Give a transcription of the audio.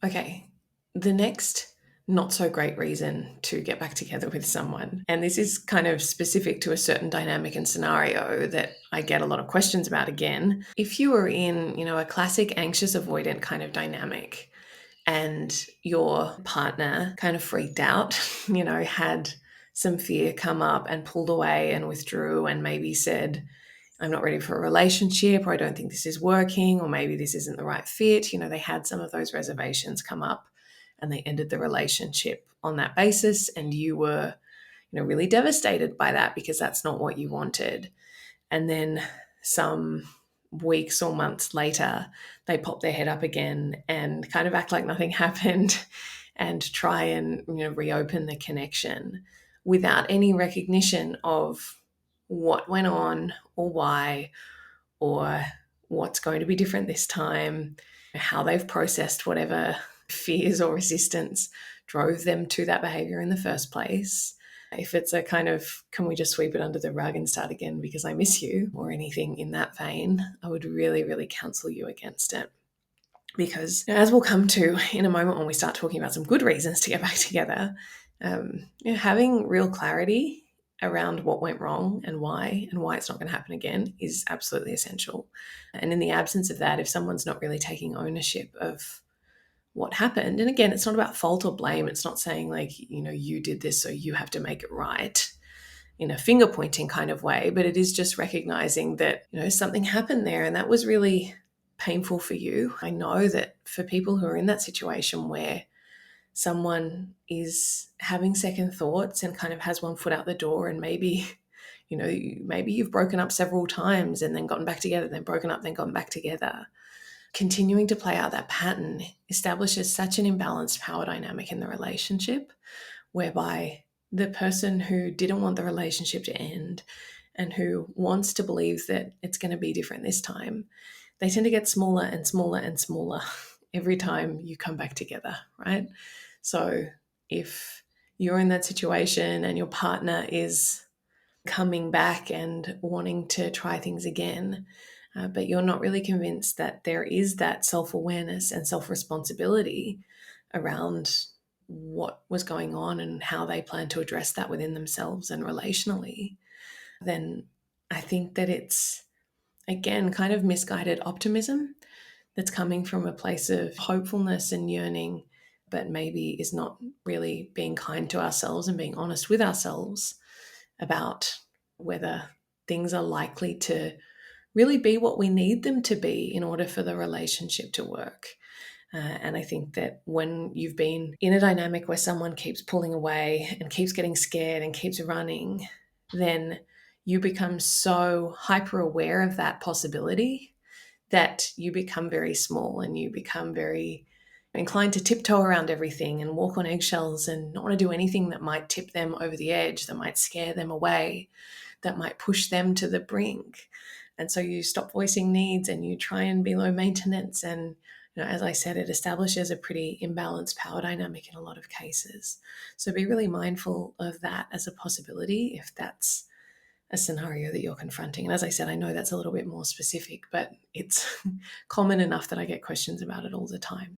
Okay, the next not so great reason to get back together with someone, and this is kind of specific to a certain dynamic and scenario that I get a lot of questions about again. If you were in, a classic anxious avoidant kind of dynamic and your partner kind of freaked out, had some fear come up and pulled away and withdrew and maybe said, I'm not ready for a relationship, or I don't think this is working, or maybe this isn't the right fit. They had some of those reservations come up and they ended the relationship on that basis. And you were, really devastated by that because that's not what you wanted. And then some weeks or months later, they pop their head up again and kind of act like nothing happened and try and, reopen the connection without any recognition of what went on or why or what's going to be different this time, how they've processed whatever fears or resistance drove them to that behavior in the first place. If it's a kind of, can we just sweep it under the rug and start again because I miss you, or anything in that vein, I would really, really counsel you against it. Because as we'll come to in a moment when we start talking about some good reasons to get back together, having real clarity around what went wrong and why it's not going to happen again is absolutely essential. And in the absence of that, if someone's not really taking ownership of what happened, and again, it's not about fault or blame, it's not saying like, you did this so you have to make it right in a finger pointing kind of way, but it is just recognizing that, something happened there and that was really painful for you. I know that for people who are in that situation where someone is having second thoughts and kind of has one foot out the door, and maybe, maybe you've broken up several times and then gotten back together, then broken up, then gotten back together. Continuing to play out that pattern establishes such an imbalanced power dynamic in the relationship, whereby the person who didn't want the relationship to end and who wants to believe that it's going to be different this time, they tend to get smaller and smaller and smaller every time you come back together, right? So if you're in that situation and your partner is coming back and wanting to try things again, but you're not really convinced that there is that self-awareness and self-responsibility around what was going on and how they plan to address that within themselves and relationally, then I think that it's, again, kind of misguided optimism that's coming from a place of hopefulness and yearning, but maybe is not really being kind to ourselves and being honest with ourselves about whether things are likely to really be what we need them to be in order for the relationship to work. And I think that when you've been in a dynamic where someone keeps pulling away and keeps getting scared and keeps running, then you become so hyper aware of that possibility that you become very small and you become very inclined to tiptoe around everything and walk on eggshells and not want to do anything that might tip them over the edge, that might scare them away, that might push them to the brink. And so you stop voicing needs and you try and be low maintenance. And, as I said, it establishes a pretty imbalanced power dynamic in a lot of cases. So be really mindful of that as a possibility if that's a scenario that you're confronting. And as I said, I know that's a little bit more specific, but it's common enough that I get questions about it all the time.